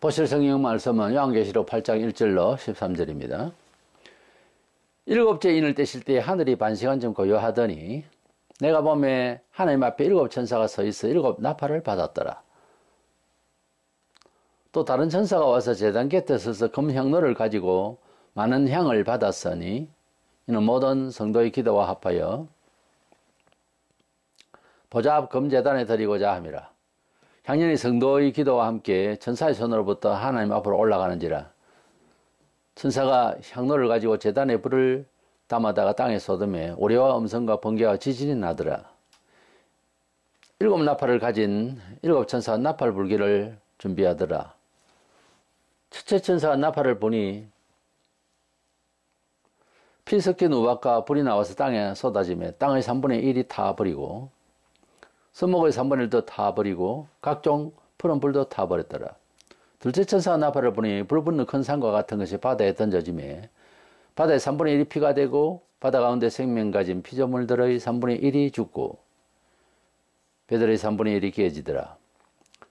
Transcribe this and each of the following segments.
보실 성경 말씀은 요한계시록 8장 1절로 13절입니다. 일곱째 인을 떼실 때 하늘이 반시간쯤 고요하더니 내가 보매 하나님 앞에 일곱 천사가 서 있어 일곱 나팔을 받았더라. 또 다른 천사가 와서 제단 곁에 서서 금향로를 가지고 많은 향을 받았으니 이는 모든 성도의 기도와 합하여 보좌 앞 금제단에 드리고자 함이라. 향연이 성도의 기도와 함께 천사의 손으로부터 하나님 앞으로 올라가는지라. 천사가 향로를 가지고 제단에 불을 담아다가 땅에 쏟음에 우레와 음성과 번개와 지진이 나더라. 일곱 나팔을 가진 일곱 천사가 나팔 불기를 준비하더라. 첫째 천사가 나팔을 보니 피 섞인 우박과 불이 나와서 땅에 쏟아지며 땅의 3분의 1이 타버리고 서목의 3분의 1도 타버리고 각종 푸른 불도 타버렸더라. 둘째 천사가 나팔을 보니 불 붙는 큰 산과 같은 것이 바다에 던져지며 바다의 3분의 1이 피가 되고 바다 가운데 생명 가진 피조물들의 3분의 1이 죽고 배들의 3분의 1이 깨지더라.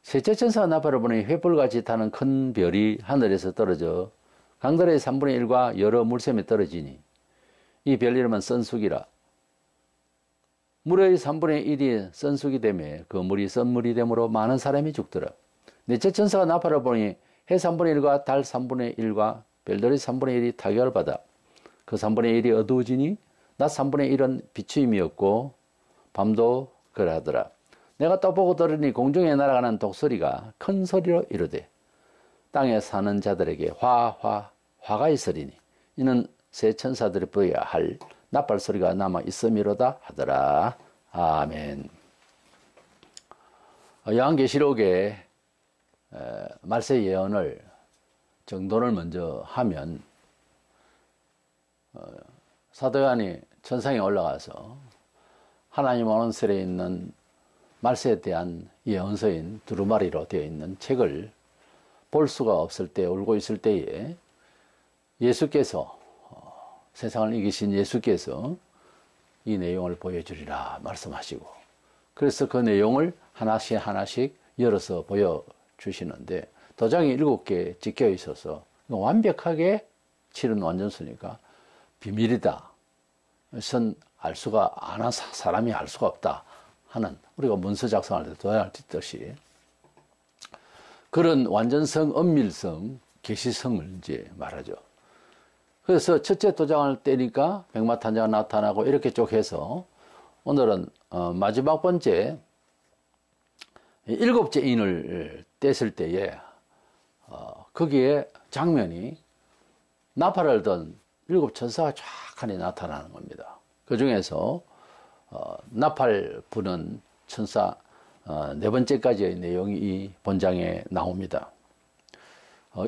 셋째 천사가 나팔을 보니 횃불같이 타는 큰 별이 하늘에서 떨어져 강들의 3분의 1과 여러 물샘에 떨어지니 이 별 이름은 썬쑥이라. 물의 3분의 1이 썬쑥이 되며 그 물이 썬물이 되므로 많은 사람이 죽더라. 넷째 천사가 나팔을 보니 해 3분의 1과 달 3분의 1과 별들의 3분의 1이 타격을 받아 그 3분의 1이 어두워지니 낮 3분의 1은 비추임이었고 밤도 그러하더라. 내가 또 보고 들으니 공중에 날아가는 독소리가 큰 소리로 이르되 땅에 사는 자들에게 화가 있으리니 이는 새 천사들이 부어야 할 나팔 소리가 남아 있음이로다 하더라. 아멘. 요한계시록의 말세 예언을 정돈을 먼저 하면 사도 요한이 천상에 올라가서 하나님 오른손에 있는 말세에 대한 예언서인 두루마리로 되어 있는 책을 볼 수가 없을 때 울고 있을 때에 예수께서 세상을 이기신 예수께서 이 내용을 보여주리라 말씀하시고 그래서 그 내용을 하나씩 열어서 보여주시는데 도장이 7개 찍혀 있어서 완벽하게 치른 완전수니까 비밀이다. 그것은 사람이 알 수가 없다 하는 우리가 문서 작성할 때 도장을 찢듯이 그런 완전성, 엄밀성, 계시성을 이제 말하죠. 그래서 첫째 도장을 떼니까 백마탄자가 나타나고 이렇게 쭉 해서 오늘은 마지막 번째 일곱째 인을 뗐을 때에 거기에 장면이 나팔을 든 일곱 천사가 쫙하니 나타나는 겁니다. 그 중에서 나팔 부는 천사 네 번째까지의 내용이 이 본장에 나옵니다.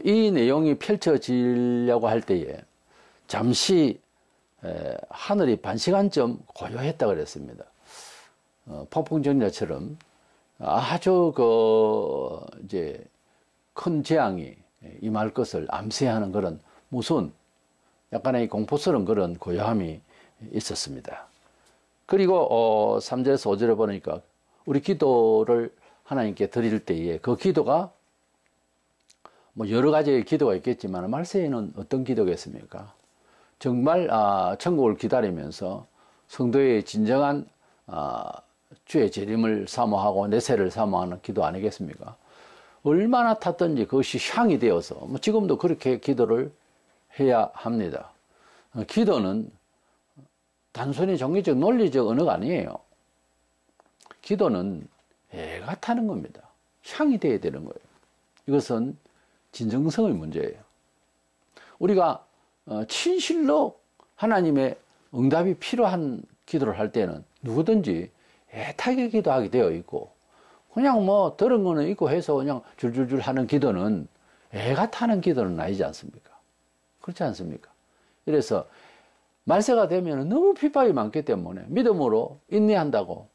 이 내용이 펼쳐지려고 할 때에 잠시 하늘이 반시간쯤 고요했다 그랬습니다. 폭풍정렬처럼 아주 이제 큰 재앙이 임할 것을 암시하는 그런 무서운 약간의 공포스러운 그런 고요함이 있었습니다. 그리고 3절에서 5절에 보니까 우리 기도를 하나님께 드릴 때에 그 기도가 뭐 여러 가지의 기도가 있겠지만 말세에는 어떤 기도겠습니까? 정말 천국을 기다리면서 성도의 진정한 주의 재림을 사모하고 내세를 사모하는 기도 아니겠습니까? 얼마나 탔든지 그것이 향이 되어서 뭐 지금도 그렇게 기도를 해야 합니다. 기도는 단순히 종교적 논리적 언어가 아니에요. 기도는 애가 타는 겁니다. 향이 되어야 되는 거예요. 이것은 진정성의 문제예요. 우리가 진실로 하나님의 응답이 필요한 기도를 할 때는 누구든지 애타게 기도하게 되어 있고 그냥 뭐 들은 거는 있고 해서 그냥 줄줄줄 하는 기도는 애가 타는 기도는 아니지 않습니까? 그렇지 않습니까? 이래서 말세가 되면 너무 핍박이 많기 때문에 믿음으로 인내한다고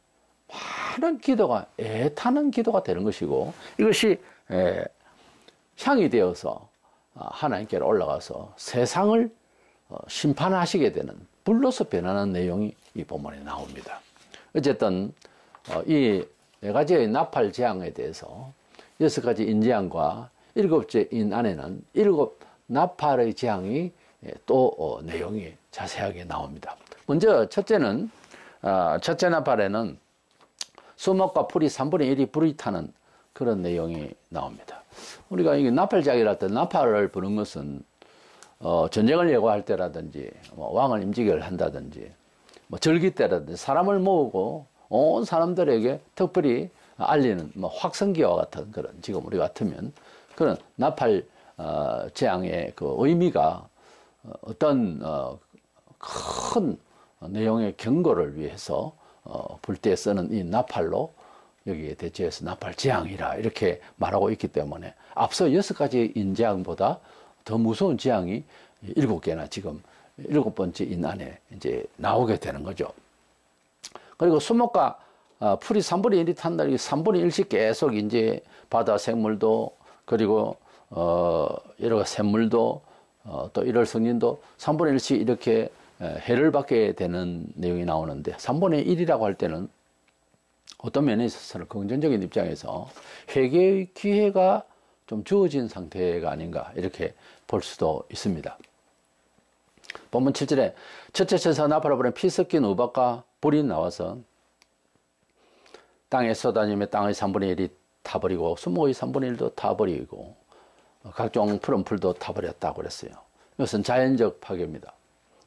많은 기도가 애타는 기도가 되는 것이고 이것이 향이 되어서 하나님께로 올라가서 세상을 심판하시게 되는 불로서 변하는 내용이 이 본문에 나옵니다. 어쨌든 이 네 가지의 나팔 재앙에 대해서 6가지 인재앙과 7째 인 안에는 7 나팔의 재앙이 또 내용이 자세하게 나옵니다. 먼저 첫째는 첫째 나팔에는 수목과 풀이 3분의 1이 불이 타는 그런 내용이 나옵니다. 우리가 이게 나팔장이라 할 때 나팔을 부는 것은 전쟁을 예고할 때라든지 왕을 임직을 한다든지 절기 때라든지 사람을 모으고 온 사람들에게 특별히 알리는 확성기와 같은 그런, 지금 우리 같으면 그런 나팔 재앙의 그 의미가 어떤 큰 내용의 경고를 위해서 불 때 쓰는 이 나팔로 여기에 대체해서 나팔 재앙이라 이렇게 말하고 있기 때문에 앞서 6가지 인재앙보다 더 무서운 재앙이 7개나 지금 7번째 인 안에 이제 나오게 되는 거죠. 그리고 수목과 풀이 3분의 1이 탄다. 이게 3분의 1씩 계속 이제 바다 생물도 그리고 여러 샘물도 또 1월 성린도 3분의 1씩 이렇게 해를 받게 되는 내용이 나오는데 3분의 1이라고 할 때는 어떤 면에 있어서는 긍정적인 입장에서 회개의 기회가 좀 주어진 상태가 아닌가 이렇게 볼 수도 있습니다. 본문 7절에 첫째 천사가 나팔을 불어 피 섞인 우박과 불이 나와서 땅에 쏟아지며 땅의 3분의 1이 타버리고 수목의 3분의 1도 타버리고 각종 푸른 풀도 타버렸다고 그랬어요. 이것은 자연적 파괴입니다.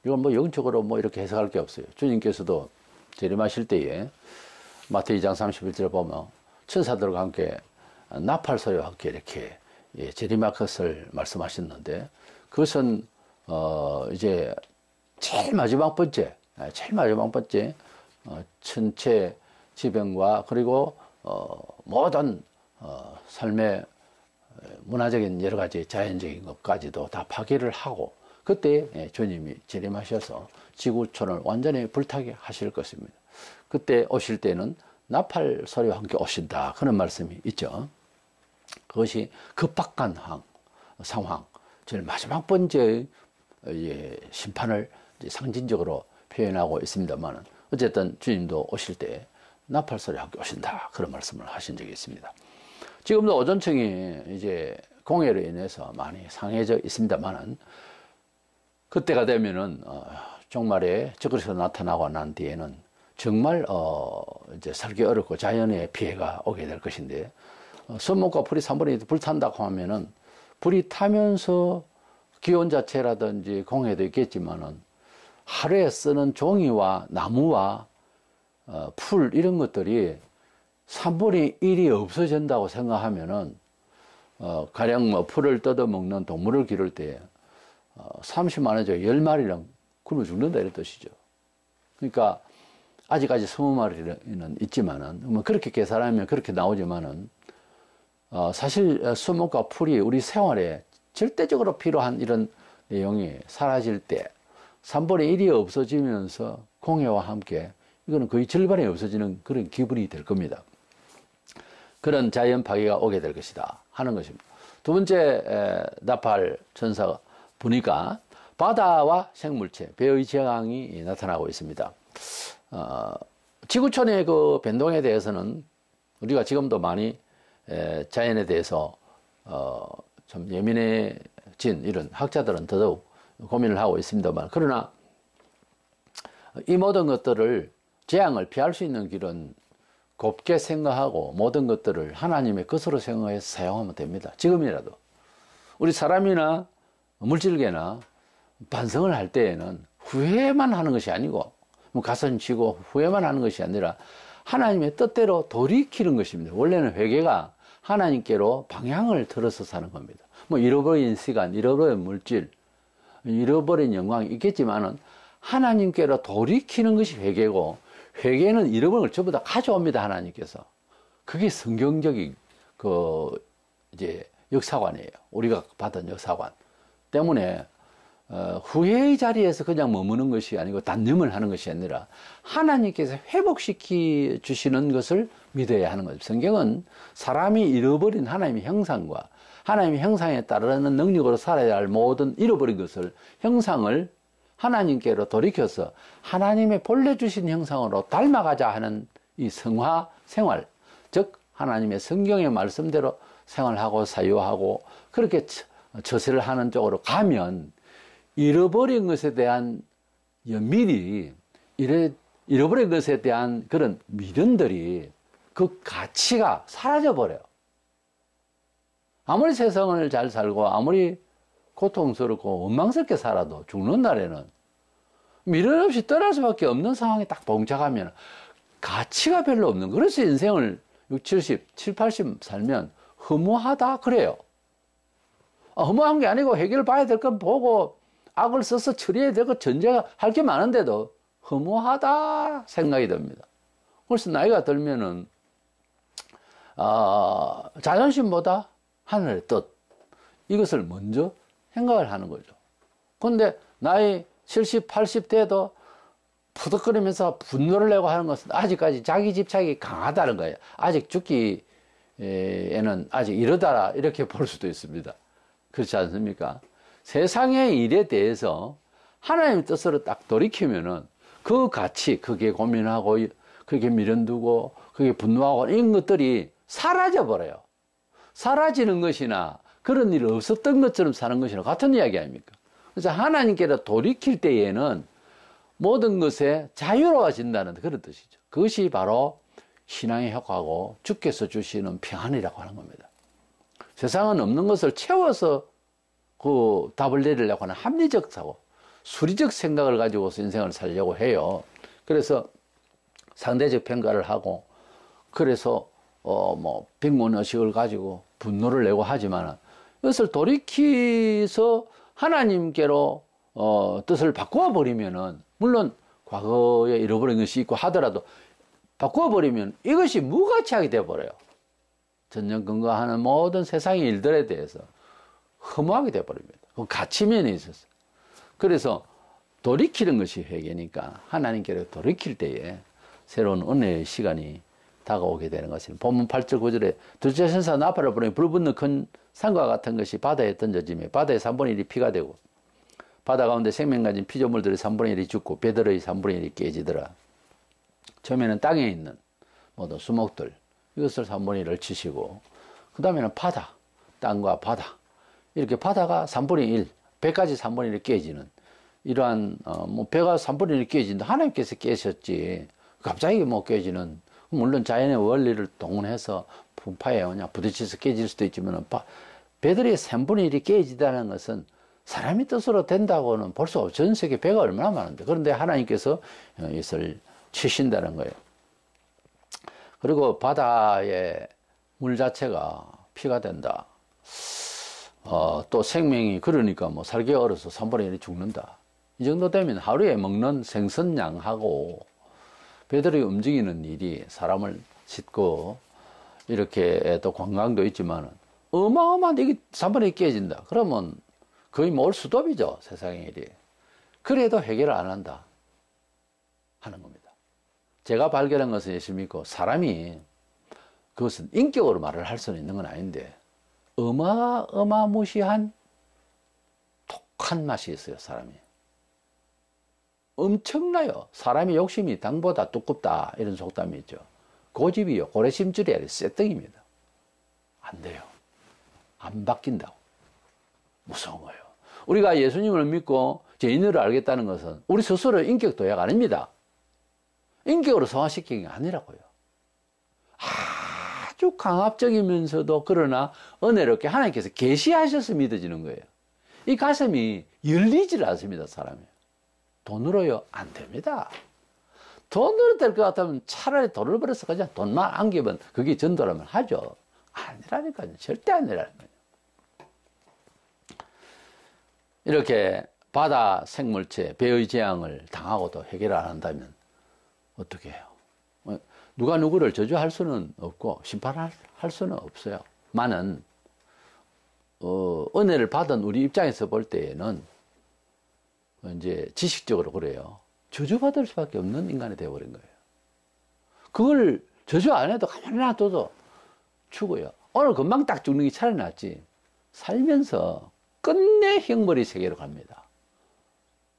이건 뭐 영적으로 뭐 이렇게 해석할 게 없어요. 주님께서도 재림하실 때에 마태복음 2장 31절에 보면 천사들과 함께 나팔 소리와 함께 이렇게 재림할 것을 말씀하셨는데 그것은 이제 제일 마지막 번째 천체 지병과 그리고 모든 삶의 문화적인 여러 가지 자연적인 것까지도 다 파괴를 하고 그때 주님이 재림하셔서 지구촌을 완전히 불타게 하실 것입니다. 그때 오실 때는 나팔 소리와 함께 오신다 그런 말씀이 있죠. 그것이 급박한 상황, 제일 마지막 번째의 심판을 상징적으로 표현하고 있습니다만 어쨌든 주님도 오실 때 나팔 소리와 함께 오신다 그런 말씀을 하신 적이 있습니다. 지금도 오존층이 이제 공해로 인해서 많이 상해져 있습니다만은 그때가 되면은 종말에 저그리스도 나타나고 난 뒤에는 정말 이제 살기 어렵고 자연의 피해가 오게 될 것인데 수목과 풀이 3분의 1이 불탄다고 하면은 불이 타면서 기온 자체라든지 공해도 있겠지만은 하루에 쓰는 종이와 나무와 풀 이런 것들이 3분의 1이 없어진다고 생각하면은 가령 뭐 풀을 뜯어먹는 동물을 기를 때 30만 원짜리 10마리랑 굶어 죽는다 이런 뜻이죠. 그러니까 아직까지 20마리는 있지만은 뭐 그렇게 계산하면 그렇게 나오지만은 사실 수목과 풀이 우리 생활에 절대적으로 필요한 이런 내용이 사라질 때 3분의 1이 없어지면서 공해와 함께 이거는 거의 절반이 없어지는 그런 기분이 될 겁니다. 그런 자연 파괴가 오게 될 것이다 하는 것입니다. 두 번째 나팔 천사가 보니까 바다와 생물체, 배의 재앙이 나타나고 있습니다. 지구촌의 그 변동에 대해서는 우리가 지금도 많이 자연에 대해서 좀 예민해진 이런 학자들은 더더욱 고민을 하고 있습니다만 그러나 이 모든 것들을 재앙을 피할 수 있는 길은 곱게 생각하고 모든 것들을 하나님의 것으로 생각해서 사용하면 됩니다. 지금이라도 우리 사람이나 물질계나 반성을 할 때에는 후회만 하는 것이 아니고 뭐 가슴치고 후회만 하는 것이 아니라 하나님의 뜻대로 돌이키는 것입니다. 원래는 회개가 하나님께로 방향을 틀어서 사는 겁니다. 뭐 잃어버린 시간, 잃어버린 물질, 잃어버린 영광이 있겠지만은 하나님께로 돌이키는 것이 회개고 회개는 잃어버린 걸 전부 다 가져옵니다. 하나님께서. 그게 성경적인 이제 역사관이에요. 우리가 받은 역사관 때문에 후회의 자리에서 그냥 머무는 것이 아니고 단념을 하는 것이 아니라 하나님께서 회복시켜 주시는 것을 믿어야 하는 거죠. 성경은 사람이 잃어버린 하나님의 형상과 하나님의 형상에 따르는 능력으로 살아야 할 모든 잃어버린 것을 형상을 하나님께로 돌이켜서 하나님의 본래 주신 형상으로 닮아가자 하는 이 성화 생활, 즉 하나님의 성경의 말씀대로 생활하고 사유하고 그렇게 처세를 하는 쪽으로 가면 잃어버린 것에 대한 미리 잃어버린 것에 대한 그런 미련들이 그 가치가 사라져버려요. 아무리 세상을 잘 살고 아무리 고통스럽고 원망스럽게 살아도 죽는 날에는 미련 없이 떠날 수밖에 없는 상황에 딱 봉착하면 가치가 별로 없는 거예요. 그래서 인생을 60, 70, 70, 80 살면 허무하다 그래요. 허무한 게 아니고 해결을 봐야 될 건 보고 악을 써서 처리해야 될 것 전제할 게 많은데도 허무하다 생각이 듭니다. 그래서 나이가 들면은 자존심보다 하늘의 뜻 이것을 먼저 생각을 하는 거죠. 그런데 나이 70, 80 돼도 푸덕거리면서 분노를 내고 하는 것은 아직까지 자기 집착이 강하다는 거예요. 아직 죽기에는 아직 이르다라 이렇게 볼 수도 있습니다. 그렇지 않습니까? 세상의 일에 대해서 하나님의 뜻으로 딱 돌이키면은 그 가치, 그게 고민하고, 그게 미련두고, 그게 분노하고 이런 것들이 사라져 버려요. 사라지는 것이나 그런 일 없었던 것처럼 사는 것이나 같은 이야기 아닙니까? 그래서 하나님께로 돌이킬 때에는 모든 것에 자유로워진다는 그런 뜻이죠. 그것이 바로 신앙의 효과고 주께서 주시는 평안이라고 하는 겁니다. 세상은 없는 것을 채워서 그 답을 내리려고 하는 합리적 사고, 수리적 생각을 가지고서 인생을 살려고 해요. 그래서 상대적 평가를 하고, 그래서 빅문의식을 가지고 분노를 내고 하지만 이것을 돌이켜서 하나님께로 뜻을 바꾸어 버리면은 물론 과거에 잃어버린 것이 있고 하더라도 바꾸어 버리면 이것이 무가치하게 돼 버려요. 전전긍긍하는 모든 세상의 일들에 대해서 허무하게 돼 버립니다. 그 가치면에 있어서. 그래서 돌이키는 것이 회개니까 하나님께로 돌이킬 때에 새로운 은혜의 시간이 다가오게 되는 것입니다. 본문 8절 9절에 둘째 천사 나팔을 부르니 불붙는 큰 산과 같은 것이 바다에 던져지며 바다의 3분의 1이 피가 되고 바다 가운데 생명 가진 피조물들의 3분의 1이 죽고 배들의 3분의 1이 깨지더라. 처음에는 땅에 있는 모든 수목들 이것을 3분의 1을 치시고 그 다음에는 바다, 땅과 바다 이렇게 바다가 3분의 1, 배까지 3분의 1이 깨지는 이러한 배가 3분의 1이 깨진다. 하나님께서 깨셨지 갑자기 깨지는 물론 자연의 원리를 동원해서 풍파에 부딪혀서 깨질 수도 있지만 배들이 3분의 1이 깨지다는 것은 사람이 뜻으로 된다고는 볼 수 없어요. 전 세계 배가 얼마나 많은데 그런데 하나님께서 이것을 치신다는 거예요. 그리고 바다의 물 자체가 피가 된다. 또 생명이 그러니까 살기 어려서 3분의 1이 죽는다. 이 정도 되면 하루에 먹는 생선량하고 배들이 움직이는 일이 사람을 싣고 이렇게 또 관광도 있지만 어마어마한데 이게 3분의 1이 깨진다. 그러면 거의 올 수도비죠. 세상의 일이. 그래도 해결을 안 한다 하는 겁니다. 제가 발견한 것은 있습니까? 사람이 그것은 인격으로 말을 할 수는 있는 건 아닌데 어마무시한 독한 맛이 있어요. 사람이. 엄청나요. 사람의 욕심이 당보다 두껍다 이런 속담이 있죠. 고집이요. 고래심줄이 아니라 쇠떡입니다. 안 돼요. 안 바뀐다고. 무서운 거예요. 우리가 예수님을 믿고 죄인을 알겠다는 것은 우리 스스로 인격 도약 아닙니다. 인격으로 성화시키는 게 아니라고요. 아주 강압적이면서도 그러나 은혜롭게 하나님께서 계시하셔서 믿어지는 거예요. 이 가슴이 열리질 않습니다. 사람이. 돈으로요? 안 됩니다. 돈으로 될 것 같으면 차라리 돈을 벌어서 그냥 돈만 안기면 그게 전도라면 하죠. 아니라니까요. 절대 아니라는 거예요. 이렇게 바다 생물체, 배의 재앙을 당하고도 해결 안 한다면 어떻게 해요? 누가 누구를 저주할 수는 없고 심판할 수는 없어요. 많은 은혜를 받은 우리 입장에서 볼 때에는 이제 지식적으로 그래요. 저주받을 수밖에 없는 인간이 되어버린 거예요. 그걸 저주 안 해도 가만히 놔둬도 죽어요. 오늘 금방 딱 죽는 게 차라리 낫지. 살면서 끝내 형벌이 세계로 갑니다.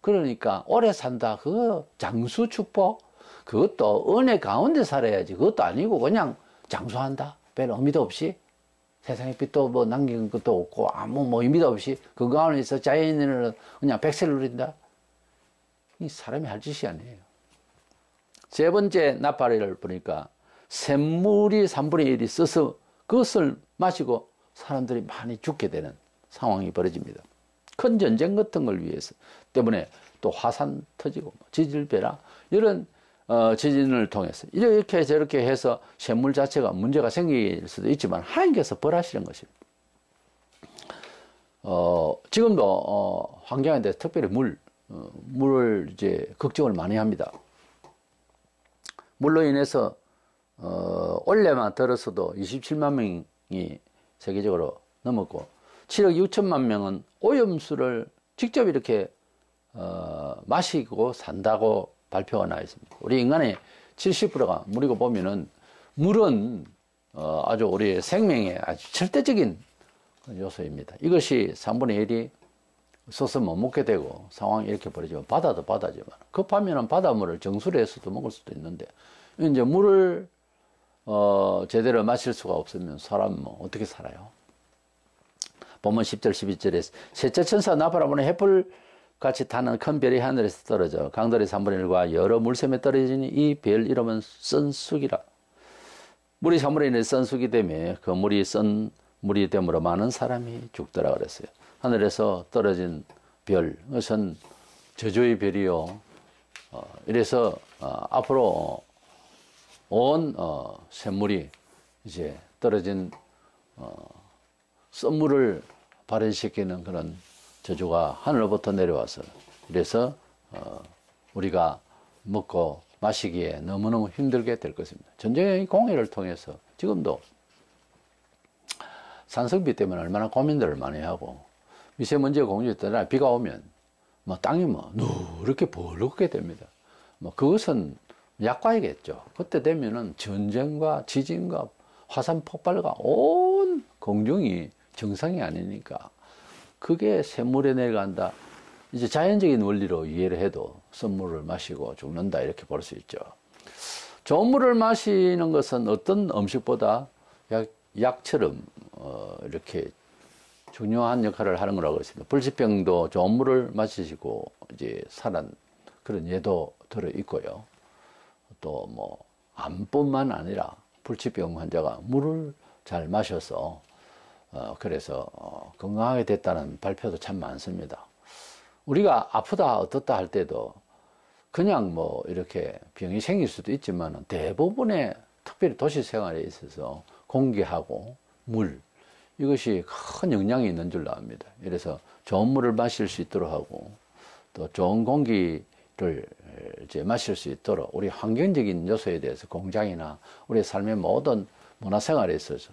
그러니까 오래 산다. 그거 장수 축복. 그것도 은혜 가운데 살아야지. 그것도 아니고 그냥 장수한다. 별 의미도 없이. 세상에 빛도 뭐 남긴 것도 없고 아무 뭐 의미도 없이 그 가운데서 자연인을 그냥 백세를 누린다. 이 사람이 할 짓이 아니에요. 세 번째 나팔을 보니까 샘물이 3분의 1이 써서 그것을 마시고 사람들이 많이 죽게 되는 상황이 벌어집니다. 큰 전쟁 같은 걸 위해서 때문에 또 화산 터지고 지질배라 이런 지진을 통해서 이렇게 저렇게 해서 샘물 자체가 문제가 생길 수도 있지만 하나님께서 벌하시는 것입니다. 지금도 환경에 대해서 특별히 물을 이제 걱정을 많이 합니다. 물로 인해서 올해만 들어서도 27만 명이 세계적으로 넘었고 7억 6천만 명은 오염수를 직접 이렇게 마시고 산다고 발표가 나 있습니다. 우리 인간의 70%가 물이고 보면은 물은 아주 우리의 생명의 아주 절대적인 요소입니다. 이것이 3분의 1이 써서 못 먹게 되고 상황이 이렇게 벌어지면 바다도 바다지만 급하면은 바닷물을 정수로 해서도 먹을 수도 있는데 이제 물을 제대로 마실 수가 없으면 사람 뭐 어떻게 살아요? 본문 10절 12절에 셋째 천사 나팔아보는 햇불 같이 타는 큰 별이 하늘에서 떨어져 강들의 3분의 1과 여러 물샘에 떨어지니 이 별 이름은 썬쑥이라. 물이 3분의 1이 썬쑥이 되며 그 물이 썬 물이 되므로 많은 사람이 죽더라 그랬어요. 하늘에서 떨어진 별, 그것은 저주의 별이요. 이래서 앞으로 온 샘물이 이제 떨어진 썬물을 발현시키는 그런 저주가 하늘로부터 내려와서 이래서 우리가 먹고 마시기에 너무너무 힘들게 될 것입니다. 전쟁의 공해를 통해서 지금도 산성비 때문에 얼마나 고민들을 많이 하고 미세먼지가 공유했더라 비가 오면 뭐 땅이 뭐 누렇게 벌겋게 됩니다. 뭐 그것은 약과이겠죠. 그때 되면은 전쟁과 지진과 화산 폭발과 온 공중이 정상이 아니니까 그게 샘물에 내려간다. 이제 자연적인 원리로 이해를 해도 썬물을 마시고 죽는다 이렇게 볼 수 있죠. 좋은 물을 마시는 것은 어떤 음식보다 약처럼 이렇게 중요한 역할을 하는 거라고 했습니다. 불치병도 좋은 물을 마시고 이제 살한 그런 예도 들어 있고요. 또 뭐 암뿐만 아니라 불치병 환자가 물을 잘 마셔서 그래서 건강하게 됐다는 발표도 참 많습니다. 우리가 아프다 어떻다 할 때도 그냥 뭐 이렇게 병이 생길 수도 있지만 대부분의 특별히 도시 생활에 있어서 공기하고 물 이것이 큰 영향이 있는 줄로 압니다. 그래서 좋은 물을 마실 수 있도록 하고 또 좋은 공기를 이제 마실 수 있도록 우리 환경적인 요소에 대해서 공장이나 우리 삶의 모든 문화생활에 있어서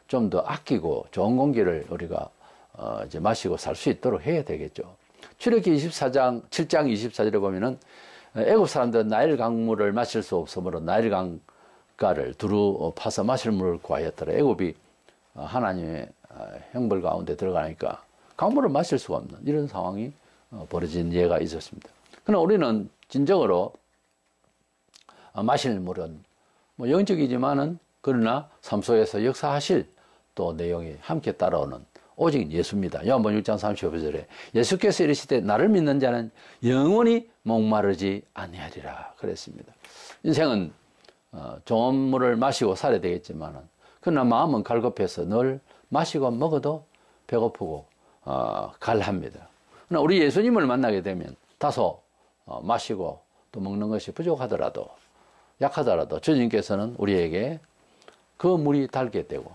좀 더 아끼고 좋은 공기를 우리가 이제 마시고 살 수 있도록 해야 되겠죠. 출애굽기 24장 7장 24절에 보면은 애굽 사람들은 나일 강물을 마실 수 없으므로 나일 강가를 두루 파서 마실 물을 구하였더라. 애굽이 하나님의 형벌 가운데 들어가니까 강물을 마실 수가 없는 이런 상황이 벌어진 예가 있었습니다. 그러나 우리는 진정으로 마실 물은 뭐 영적이지만은 그러나 삶 속에서 역사하실 또 내용이 함께 따라오는 오직 예수입니다. 요한복음 6장 35절에 예수께서 이르시되 나를 믿는 자는 영원히 목마르지 아니하리라 그랬습니다. 인생은 좋은 물을 마시고 살아야 되겠지만은 그러나 마음은 갈급해서 늘 마시고 먹어도 배고프고 갈합니다. 그러나 우리 예수님을 만나게 되면 다소 마시고 또 먹는 것이 부족하더라도 약하더라도 주님께서는 우리에게 그 물이 달게 되고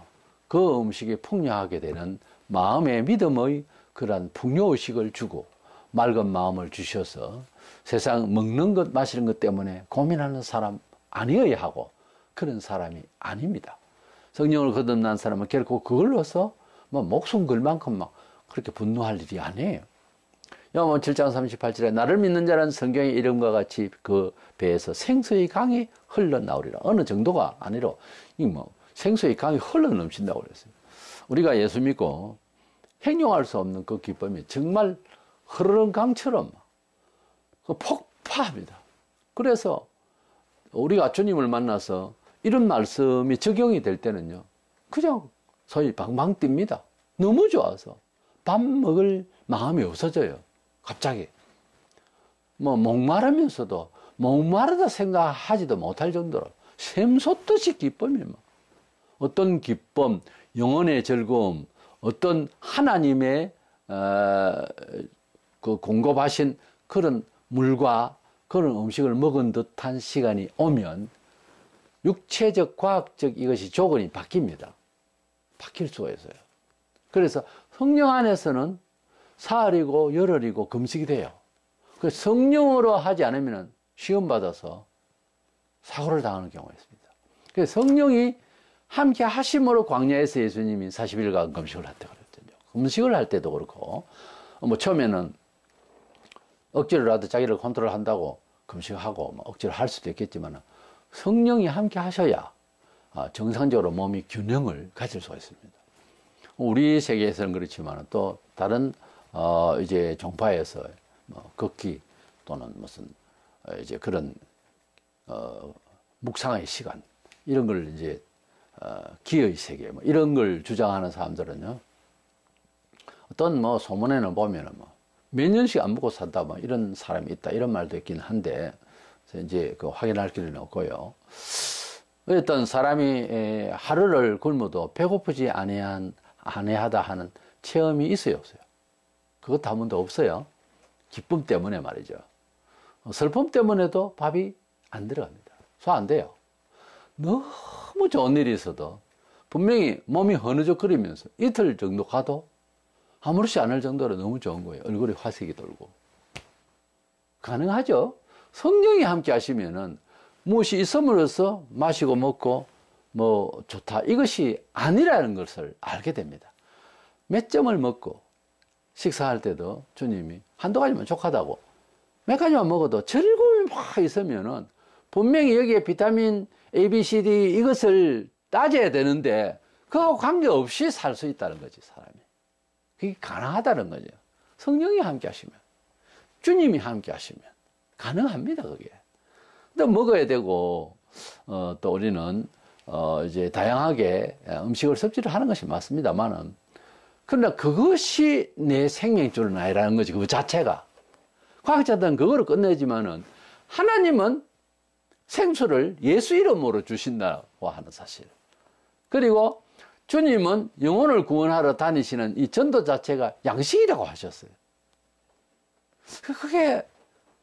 그 음식이 풍요하게 되는 마음의 믿음의 그러한 풍요의식을 주고 맑은 마음을 주셔서 세상 먹는 것 마시는 것 때문에 고민하는 사람 아니어야 하고 그런 사람이 아닙니다. 성령을 거듭난 사람은 결코 그걸로서 뭐 목숨 걸 만큼 막 그렇게 분노할 일이 아니에요. 요한복음 7장 38절에 나를 믿는 자는 성경의 이름과 같이 그 배에서 생수의 강이 흘러나오리라. 어느 정도가 아니라 생수의 강이 흘러넘친다고 그랬어요. 우리가 예수 믿고 행용할 수 없는 그 기쁨이 정말 흐르는 강처럼 폭파합니다. 그래서 우리가 주님을 만나서 이런 말씀이 적용이 될 때는요, 그냥 소위 방방 뜁니다. 너무 좋아서 밥 먹을 마음이 없어져요. 갑자기 목마르면서도 목마르다 생각하지도 못할 정도로 샘솟듯이 기쁨이 어떤 기쁨, 영혼의 즐거움, 어떤 하나님의 그 공급하신 그런 물과 그런 음식을 먹은 듯한 시간이 오면 육체적, 과학적 이것이 조건이 바뀝니다. 바뀔 수가 있어요. 그래서 성령 안에서는 사흘이고 열흘이고 금식이 돼요. 그 성령으로 하지 않으면 시험 받아서 사고를 당하는 경우가 있습니다. 그래서 성령이 함께 하심으로 광야에서 예수님이 40일간 금식을 할 때 그랬거든요. 금식을 할 때도 그렇고, 처음에는 억지로라도 자기를 컨트롤한다고 금식하고 억지로 할 수도 있겠지만 성령이 함께 하셔야 정상적으로 몸이 균형을 가질 수가 있습니다. 우리 세계에서는 그렇지만 또 다른 이제 종파에서 걷기 또는 무슨 이제 그런 묵상의 시간 이런 걸 이제 기의 세계 이런 걸 주장하는 사람들은요, 어떤 소문에는 보면은 몇 년씩 안 먹고 산다 이런 사람이 있다 이런 말도 있긴 한데 이제 그 확인할 길은 없고요. 어떤 사람이 하루를 굶어도 배고프지 아니하다 하는 체험이 있어요, 없어요? 그것도 한 번도 없어요. 기쁨 때문에 말이죠. 슬픔 때문에도 밥이 안 들어갑니다. 소 안 돼요. 너무 좋은 일이 있어도 분명히 몸이 흐느적거리면서 이틀 정도 가도 아무렇지 않을 정도로 너무 좋은 거예요. 얼굴에 화색이 돌고. 가능하죠? 성령이 함께 하시면은 무엇이 있음으로써 마시고 먹고 좋다. 이것이 아니라는 것을 알게 됩니다. 몇 점을 먹고 식사할 때도 주님이 한두 가지만 족하다고 몇 가지만 먹어도 즐거움이 막 있으면은 분명히 여기에 비타민 A, B, C, D 이것을 따져야 되는데 그거하고 관계없이 살 수 있다는 거지, 사람이. 그게 가능하다는 거죠. 성령이 함께 하시면, 주님이 함께 하시면 가능합니다, 그게. 또 먹어야 되고, 또 우리는, 이제 다양하게 음식을 섭취를 하는 것이 맞습니다만은, 그러나 그것이 내 생명줄은 아니라는 거지, 그 자체가. 과학자들은 그거를 끝내지만은, 하나님은 생수를 예수 이름으로 주신다고 하는 사실. 그리고 주님은 영혼을 구원하러 다니시는 이 전도 자체가 양식이라고 하셨어요. 그게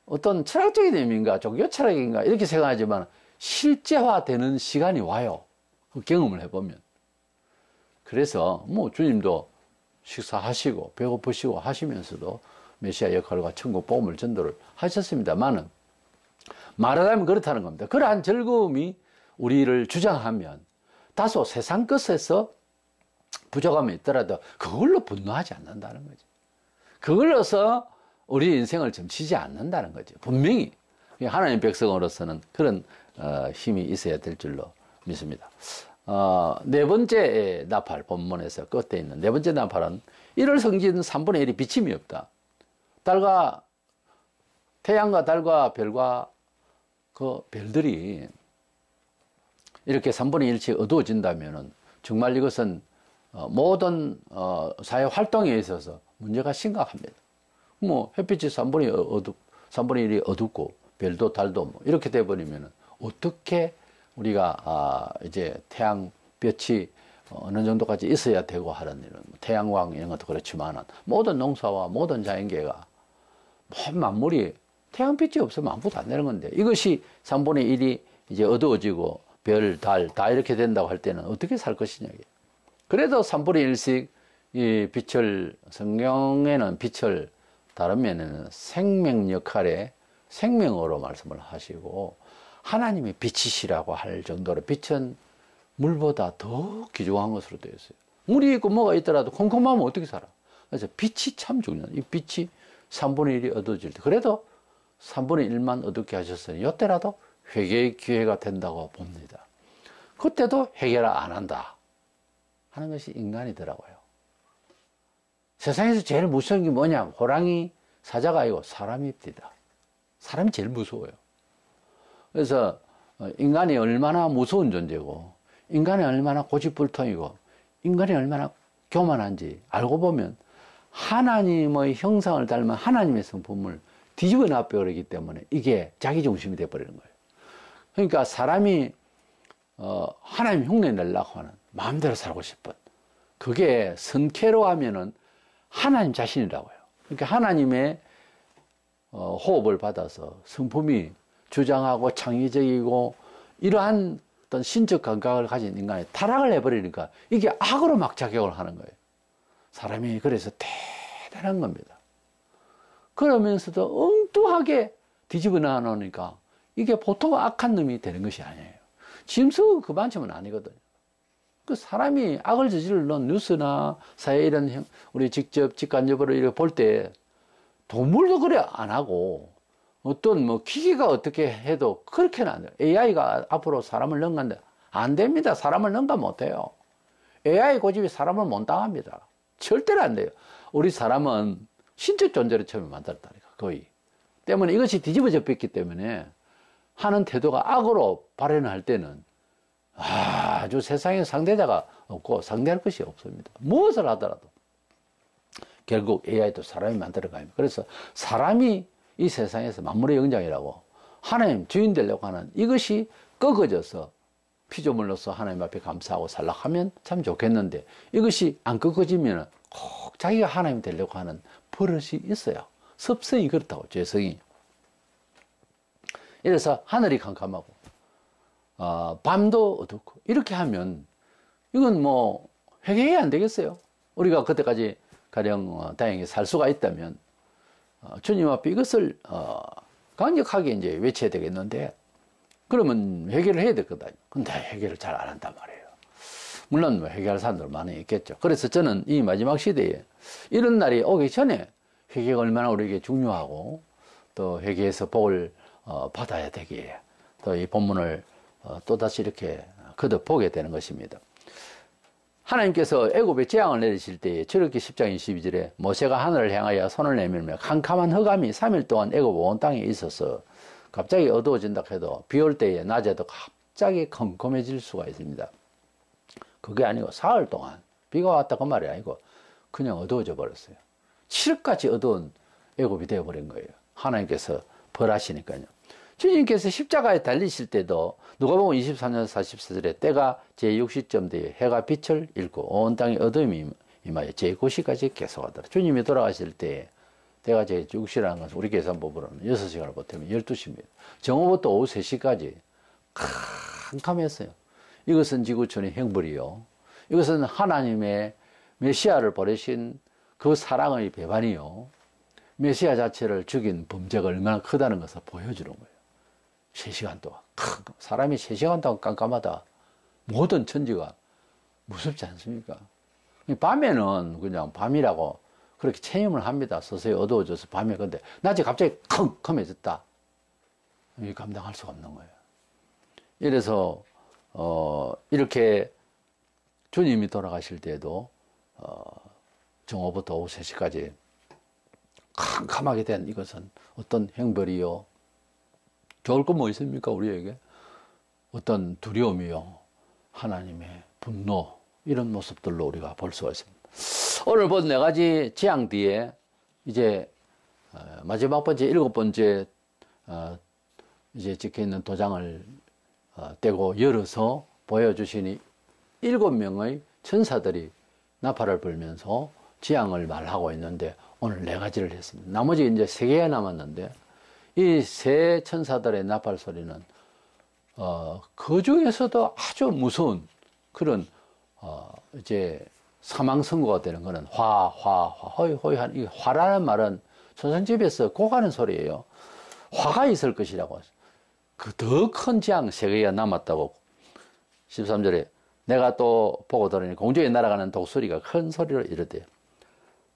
어떤 철학적인 의미인가 종교 철학인가 이렇게 생각하지만 실제화되는 시간이 와요. 그 경험을 해보면. 그래서 주님도 식사하시고 배고프시고 하시면서도 메시아 역할과 천국 복음을 전도를 하셨습니다만은 말하자면 그렇다는 겁니다. 그러한 즐거움이 우리를 주장하면 다소 세상 것에서 부족함이 있더라도 그걸로 분노하지 않는다는 거죠. 그걸로서 우리 인생을 점치지 않는다는 거죠. 분명히 하나님 백성으로서는 그런 힘이 있어야 될 줄로 믿습니다. 네 번째 나팔, 본문에서 끝에 있는 네 번째 나팔은 1월 성진 3분의 1이 비침이 없다. 태양과 달과 별과 그 별들이 이렇게 3분의 1씩 어두워진다면은 정말 이것은 모든 사회 활동에 있어서 문제가 심각합니다. 햇빛이 3분의 1이 어둡고 별도 달도 이렇게 돼버리면은 어떻게 우리가 이제 태양볕이 어느 정도까지 있어야 되고 하는 일은 태양광 이런 것도 그렇지만은 모든 농사와 모든 자연계가 만물이 태양빛이 없으면 아무것도 안 되는 건데 이것이 3분의 1이 이제 어두워지고 별, 달 다 이렇게 된다고 할 때는 어떻게 살 것이냐. 그래도 3분의 1씩 이 빛을 성경에는 빛을 다른 면에는 생명 역할의 생명으로 말씀을 하시고 하나님의 빛이시라고 할 정도로 빛은 물보다 더 귀중한 것으로 되어 있어요. 물이 있고 뭐가 있더라도 컴컴하면 어떻게 살아? 그래서 빛이 참 중요해요. 이 빛이 3분의 1이 어두워질 때, 그래도 3분의 1만 어둡게 하셨으니 이때라도 회개의 기회가 된다고 봅니다. 그때도 해결 안 한다 하는 것이 인간이더라고요. 세상에서 제일 무서운 게 뭐냐? 호랑이, 사자가 아니고 사람입니다. 사람이 제일 무서워요. 그래서 인간이 얼마나 무서운 존재고, 인간이 얼마나 고집불통이고, 인간이 얼마나 교만한지 알고 보면 하나님의 형상을 닮은 하나님의 성품을 뒤집어 놔버리기 때문에 이게 자기중심이 돼버리는 거예요. 그러니까 사람이 하나님 흉내 내려고 하는, 마음대로 살고 싶은, 그게 선캐로 하면은 하나님 자신이라고요. 그러니까 하나님의 호흡을 받아서 성품이 주장하고 창의적이고 이러한 어떤 신적 감각을 가진 인간이 타락을 해버리니까 이게 악으로 막 작용을 하는 거예요. 사람이 그래서 대단한 겁니다. 그러면서도 엉뚱하게 뒤집어 놔놓으니까 이게 보통 악한 놈이 되는 것이 아니에요. 짐승은 그만큼은 아니거든요. 그 사람이 악을 저지르는 뉴스나 사회 이런 우리 직접 직간접으로 이렇게 볼 때 동물도 그래 안 하고 어떤 뭐 기계가 어떻게 해도 그렇게는 안 돼요. AI가 앞으로 사람을 능가한다. 안 됩니다. 사람을 능가 못 해요. AI 고집이 사람을 못 당합니다. 절대로 안 돼요. 우리 사람은 신적 존재로 처음에 만들었다니까, 거의. 때문에 이것이 뒤집어져 뺐기 때문에 하는 태도가 악으로 발현할 때는 아주 세상에 상대자가 없고 상대할 것이 없습니다. 무엇을 하더라도. 결국 AI도 사람이 만들어갑니다. 그래서 사람이 이 세상에서 만물의 영장이라고 하나님 주인 되려고 하는 이것이 꺾어져서 피조물로서 하나님 앞에 감사하고 살락하면 참 좋겠는데 이것이 안 꺾어지면 꼭 자기가 하나님 되려고 하는 버릇이 있어요. 습성이 그렇다고, 죄성이. 이래서 하늘이 캄캄하고 밤도 어둡고 이렇게 하면 이건 뭐 회개해 안 되겠어요. 우리가 그때까지 가령 다행히 살 수가 있다면 주님 앞에 이것을 강력하게 이제 외쳐야 되겠는데 그러면 회개를 해야 되거든요. 근데 회개를 잘 안 한단 말이에요. 물론 뭐 회개할 사람들 많이 있겠죠. 그래서 저는 이 마지막 시대에 이런 날이 오기 전에 회개가 얼마나 우리에게 중요하고 또 회개에서 복을 받아야 되기에 또 이 본문을 또다시 이렇게 거듭보게 되는 것입니다. 하나님께서 애굽에 재앙을 내리실 때에 출애굽기 10장 22절에 모세가 하늘을 향하여 손을 내밀며 캄캄한 흑암이 3일 동안 애굽 온 땅에 있어서 갑자기 어두워진다 해도 비 올 때에 낮에도 갑자기 컴컴해질 수가 있습니다. 그게 아니고 사흘 동안 비가 왔다 그 말이 아니고 그냥 어두워져 버렸어요. 칠흑같이 어두운 애굽이 되어버린 거예요. 하나님께서 벌하시니까요. 주님께서 십자가에 달리실 때도 누가복음 23년 44절에 때가 제60점 뒤에 해가 빛을 잃고 온 땅에 어둠이 임하여 제9시까지 계속하더라. 주님이 돌아가실 때 때가 제6시라는 것은 우리 계산법으로는 6시간을 보태면 12시입니다. 정오부터 오후 3시까지 캄캄했어요. 이것은 지구촌의 형벌이요. 이것은 하나님의 메시아를 보내신 그 사랑의 배반이요. 메시아 자체를 죽인 범죄가 얼마나 크다는 것을 보여주는 거예요. 3시간 동안. 사람이 3시간 동안 깜깜하다. 모든 천지가 무섭지 않습니까? 밤에는 그냥 밤이라고 그렇게 체험을 합니다. 서서히 어두워져서 밤에. 근데 낮에 갑자기 컴컴해졌다. 이게 감당할 수가 없는 거예요. 이래서 이렇게 주님이 돌아가실 때에도 정오부터 오후 3시까지 캄캄하게 된 이것은 어떤 형벌이요. 좋을 건 뭐 있습니까? 우리에게 어떤 두려움이요, 하나님의 분노, 이런 모습들로 우리가 볼 수가 있습니다. 오늘 본 4가지 재앙 뒤에 이제 마지막 번째 7번째 이제 찍혀있는 도장을 떼고 열어서 보여주시니 7명의 천사들이 나팔을 불면서 재앙을 말하고 있는데 오늘 4가지를 했습니다. 나머지 이제 3개가 남았는데 이 세 천사들의 나팔 소리는 그 중에서도 아주 무서운 그런 이제 사망 선고가 되는 거는 호이호이한 이 화라는 말은 조상집에서 고가는 소리예요. 화가 있을 것이라고. 그 더 큰 재앙 3개가 남았다고 13절에 내가 또 보고 들으니 공중에 날아가는 독수리가 큰 소리로 이르되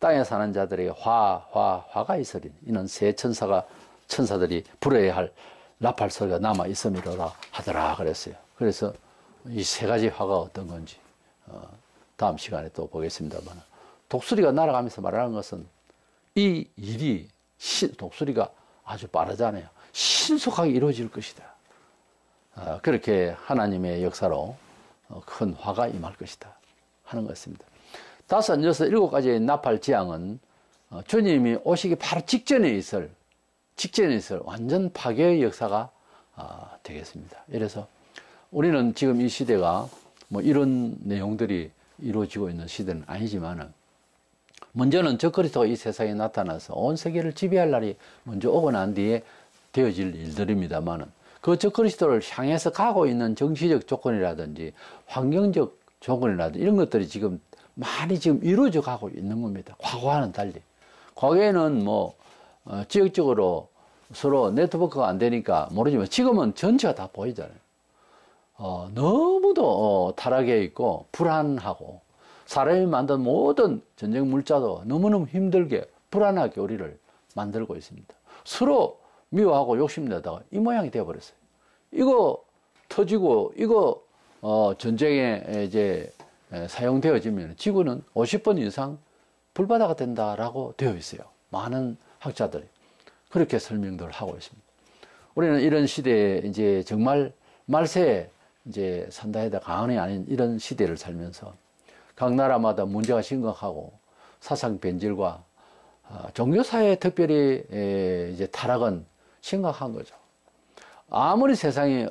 땅에 사는 자들에게 화가 있으리니 이는 새 천사들이 불어야 할 나팔 소리가 남아 있음이로라 하더라 그랬어요. 그래서 이 세 가지 화가 어떤 건지 다음 시간에 또 보겠습니다만, 독수리가 날아가면서 말하는 것은 이 일이 독수리가 아주 빠르잖아요. 신속하게 이루어질 것이다. 그렇게 하나님의 역사로 큰 화가 임할 것이다 하는 것입니다. 5, 6, 7가지의 나팔 지향은 주님이 오시기 바로 직전에 있을 완전 파괴의 역사가 되겠습니다. 이래서 우리는 지금 이 시대가 뭐 이런 내용들이 이루어지고 있는 시대는 아니지만은, 먼저는 적그리스도가 이 세상에 나타나서 온 세계를 지배할 날이 먼저 오고 난 뒤에 되어질 일들입니다만은, 그 적그리스도를 향해서 가고 있는 정치적 조건이라든지 환경적 조건이라든지 이런 것들이 지금 많이 지금 이루어져 가고 있는 겁니다. 과거와는 달리. 과거에는 뭐 지역적으로 서로 네트워크가 안 되니까 모르지만 지금은 전체가 다 보이잖아요. 너무도 타락해 있고 불안하고, 사람이 만든 모든 전쟁 물자도 너무너무 힘들게 불안하게 우리를 만들고 있습니다. 서로 미워하고 욕심내다가 이 모양이 되어버렸어요. 이거 터지고 이거 전쟁에 이제 사용되어지면 지구는 50번 이상 불바다가 된다라고 되어 있어요. 많은 학자들이 그렇게 설명들을 하고 있습니다. 우리는 이런 시대에 이제 정말 말세에 이제 산다 해도 과언이 아닌 이런 시대를 살면서 각 나라마다 문제가 심각하고 사상 변질과 종교사회 특별히 이제 타락은 심각한 거죠. 아무리 세상이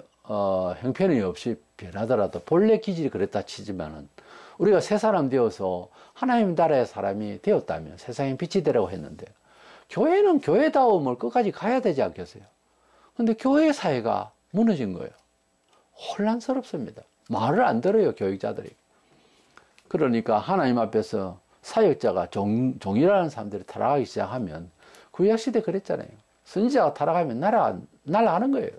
형편이 없이 변하더라도 본래 기질이 그랬다 치지만은, 우리가 새 사람 되어서 하나님 나라의 사람이 되었다면 세상에 빛이 되라고 했는데, 교회는 교회다움을 끝까지 가야 되지 않겠어요? 근데 교회 사회가 무너진 거예요. 혼란스럽습니다. 말을 안 들어요, 교육자들이. 그러니까 하나님 앞에서 사역자가 종이라는 사람들이 타락하기 시작하면, 구약시대 그랬잖아요. 선지자가 타락하면 날아가는 거예요.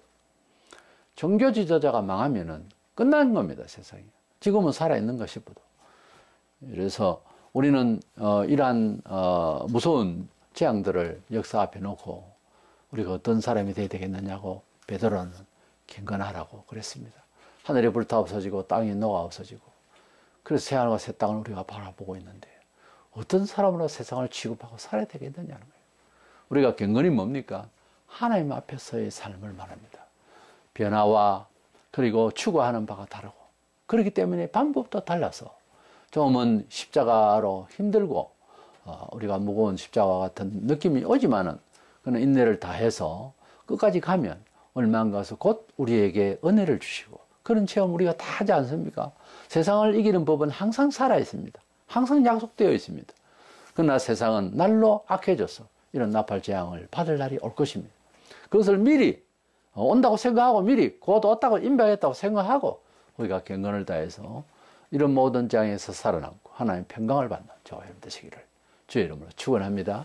종교 지도자가 망하면은 끝난 겁니다, 세상이. 지금은 살아있는가 싶어도. 그래서 우리는 이러한 무서운 재앙들을 역사 앞에 놓고 우리가 어떤 사람이 되어야 되겠느냐고 베드로는 경건하라고 그랬습니다. 하늘이 불타없어지고 땅이 녹아 없어지고, 그래서 새하늘과 새 땅을 우리가 바라보고 있는데 어떤 사람으로 세상을 취급하고 살아야 되겠느냐는 거예요. 우리가 경건이 뭡니까? 하나님 앞에서의 삶을 말합니다. 변화와 그리고 추구하는 바가 다르고, 그렇기 때문에 방법도 달라서 조금은 십자가로 힘들고 우리가 무거운 십자가 같은 느낌이 오지만은, 그는 인내를 다해서 끝까지 가면 얼마 안 가서 곧 우리에게 은혜를 주시고, 그런 체험 우리가 다 하지 않습니까? 세상을 이기는 법은 항상 살아 있습니다. 항상 약속되어 있습니다. 그러나 세상은 날로 악해져서 이런 나팔 재앙을 받을 날이 올 것입니다. 그것을 미리 온다고 생각하고 미리 곧 왔다고 임박했다고 생각하고 우리가 경건을 다해서 이런 모든 재앙에서 살아남고 하나님의 평강을 받는 저와 여러분 되시기를 주의 이름으로 축원합니다.